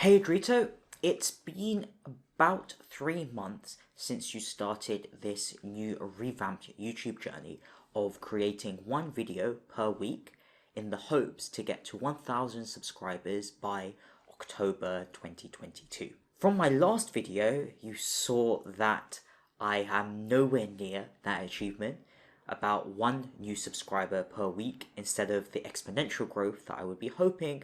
Hey Drito, it's been about 3 months since you started this new revamped YouTube journey of creating one video per week in the hopes to get to 1,000 subscribers by October 2022. From my last video, you saw that I am nowhere near that achievement, about one new subscriber per week instead of the exponential growth that I would be hoping.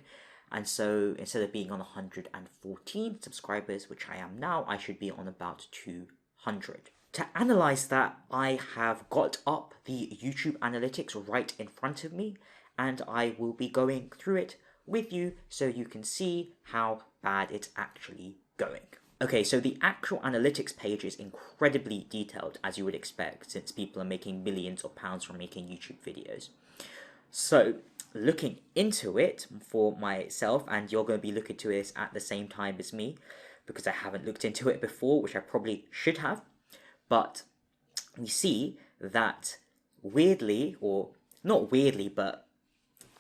And so instead of being on 114 subscribers, which I am now, I should be on about 200. To analyze that, I have got up the YouTube analytics right in front of me, and I will be going through it with you so you can see how bad it's actually going. Okay, so the actual analytics page is incredibly detailed, as you would expect, since people are making millions of pounds from making YouTube videos. So, looking into it for myself, and you're going to be looking to this at the same time as me, because I haven't looked into it before, which I probably should have, but we see that weirdly, or not weirdly, but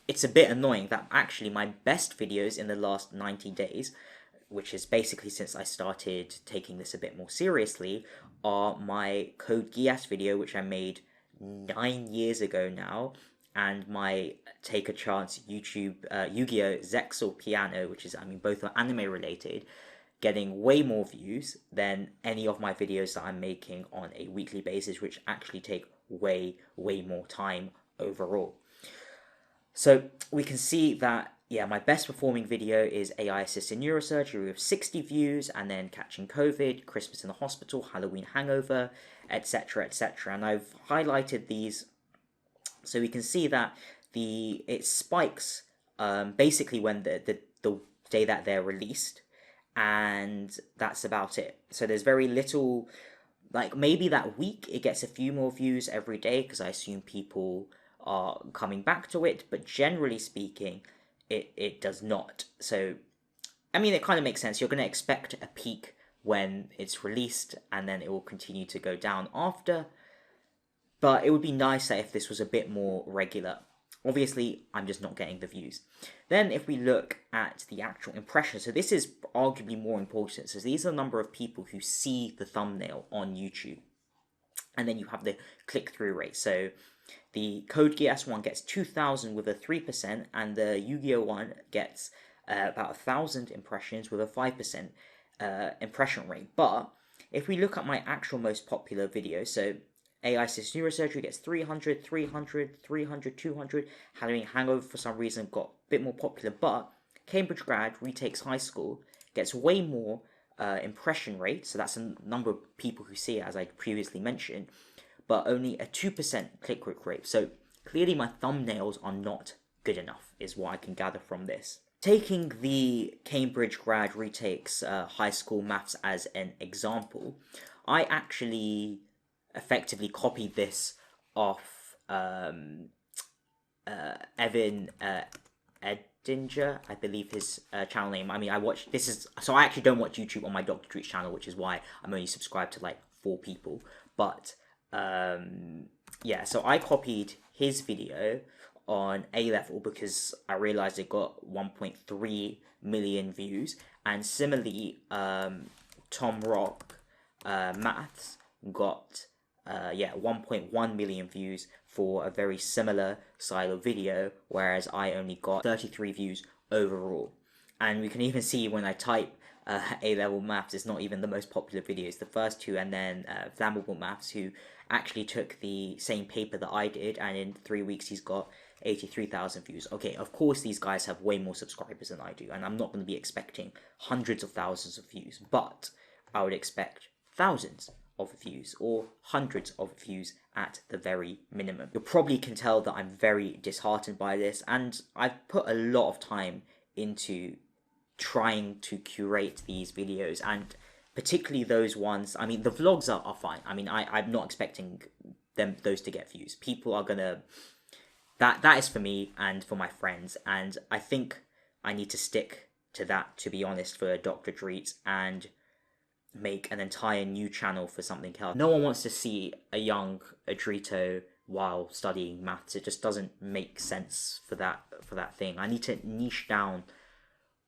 it's a bit annoying that actually my best videos in the last 90 days, which is basically since I started taking this a bit more seriously, are my Code Geass video, which I made 9 years ago now, and my Take a Chance YouTube Yu-Gi-Oh! Zexal Piano, which is, both are anime related, getting way more views than any of my videos that I'm making on a weekly basis, which actually take way more time overall. So we can see that, yeah, my best performing video is AI assisted neurosurgery with 60 views, and then Catching COVID, Christmas in the Hospital, Halloween Hangover, etc, etc. And I've highlighted these so we can see that it spikes basically when the day that they're released, and that's about it. So there's very little, like maybe that week it gets a few more views every day because I assume people are coming back to it, but generally speaking it does not. So it kind of makes sense. You're going to expect a peak when it's released, and then it will continue to go down after. But it would be nicer if this was a bit more regular. Obviously, I'm just not getting the views. Then if we look at the actual impressions, so this is arguably more important. So these are the number of people who see the thumbnail on YouTube. And then you have the click-through rate. So the Code Geass one gets 2,000 with a 3%, and the Yu-Gi-Oh! One gets about 1,000 impressions with a 5% impression rate. But if we look at my actual most popular videos, so AI assisted neurosurgery gets 300, 300, 300, 200. Halloween Hangover for some reason got a bit more popular, but Cambridge grad retakes high school gets way more impression rate, so that's a number of people who see it, as I previously mentioned, but only a 2% click rate. So clearly my thumbnails are not good enough, is what I can gather from this. Taking the Cambridge grad retakes high school maths as an example, I actually effectively copied this off Evan Edinger, I believe his channel name. I watched so I actually don't watch YouTube on my Dr. Treat's channel, which is why I'm only subscribed to like 4 people. But yeah, so I copied his video on A level because I realized it got 1.3 million views, and similarly Tom Rock maths got 1.1 million views for a very similar style of video, whereas I only got 33 views overall. And we can even see when I type A-level maths, it's not even the most popular videos. The first two, and then Flammable Maths, who actually took the same paper that I did, and in 3 weeks he's got 83,000 views. Okay, of course these guys have way more subscribers than I do, and I'm not going to be expecting hundreds of thousands of views, but I would expect thousands of views, or hundreds of views at the very minimum. You probably can tell that I'm very disheartened by this, and I've put a lot of time into trying to curate these videos, and particularly those ones. The vlogs are fine. I'm not expecting those to get views. People are gonna, that is for me and for my friends, and I think I need to stick to that, to be honest, for Dr. Dreets, and make an entire new channel for something else. No one wants to see a young Adrito while studying maths. It just doesn't make sense for that thing. I need to niche down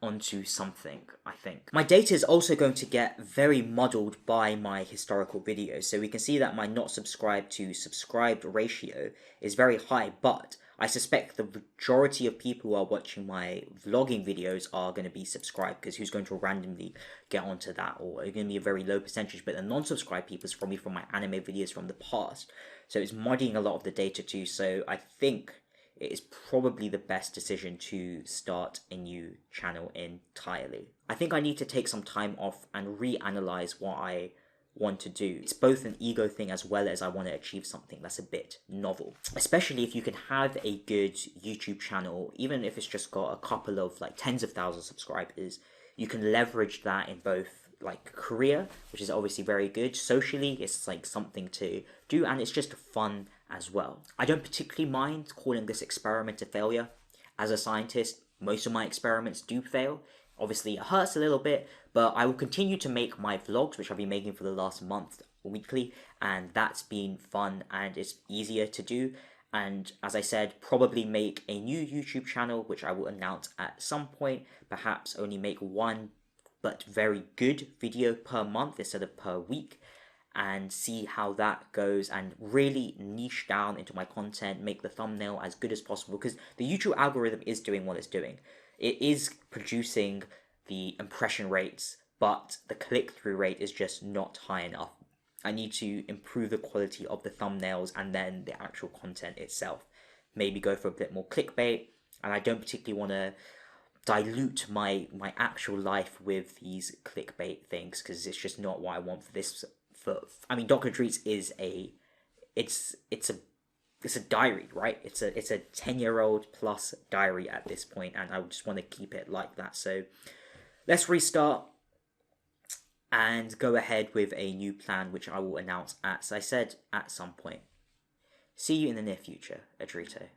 onto something, I think. My data is also going to get very muddled by my historical videos. So we can see that my not subscribed to subscribed ratio is very high, but I suspect the majority of people who are watching my vlogging videos are going to be subscribed, because who's going to randomly get onto that? Or it's going to be a very low percentage, but the non-subscribed people is probably from my anime videos from the past. So it's muddying a lot of the data too. So I think it is probably the best decision to start a new channel entirely. I think I need to take some time off and reanalyze what I want to do. It's both an ego thing as well as I want to achieve something that's a bit novel. Especially if you can have a good YouTube channel, even if it's just got a couple of like tens of thousands of subscribers, you can leverage that in both like career, which is obviously very good. Socially, it's like something to do, and it's just fun as well. I don't particularly mind calling this experiment a failure. As a scientist, most of my experiments do fail. Obviously, it hurts a little bit, but I will continue to make my vlogs, which I've been making for the last month weekly, and that's been fun and it's easier to do. And as I said, probably make a new YouTube channel, which I will announce at some point. Perhaps only make one but very good video per month instead of per week, and see how that goes, and really niche down into my content, make the thumbnail as good as possible, because the YouTube algorithm is doing what it's doing. It is producing the impression rates, but the click-through rate is just not high enough. I need to improve the quality of the thumbnails and then the actual content itself. Maybe go for a bit more clickbait, and I don't particularly want to dilute my actual life with these clickbait things, because it's just not what I want for this. I mean, Dr. Treats is it's a diary, right? It's a 10-year-old plus diary at this point, and I just want to keep it like that. So let's restart and go ahead with a new plan, which I will announce, as I said, at some point. See you in the near future, Adrito.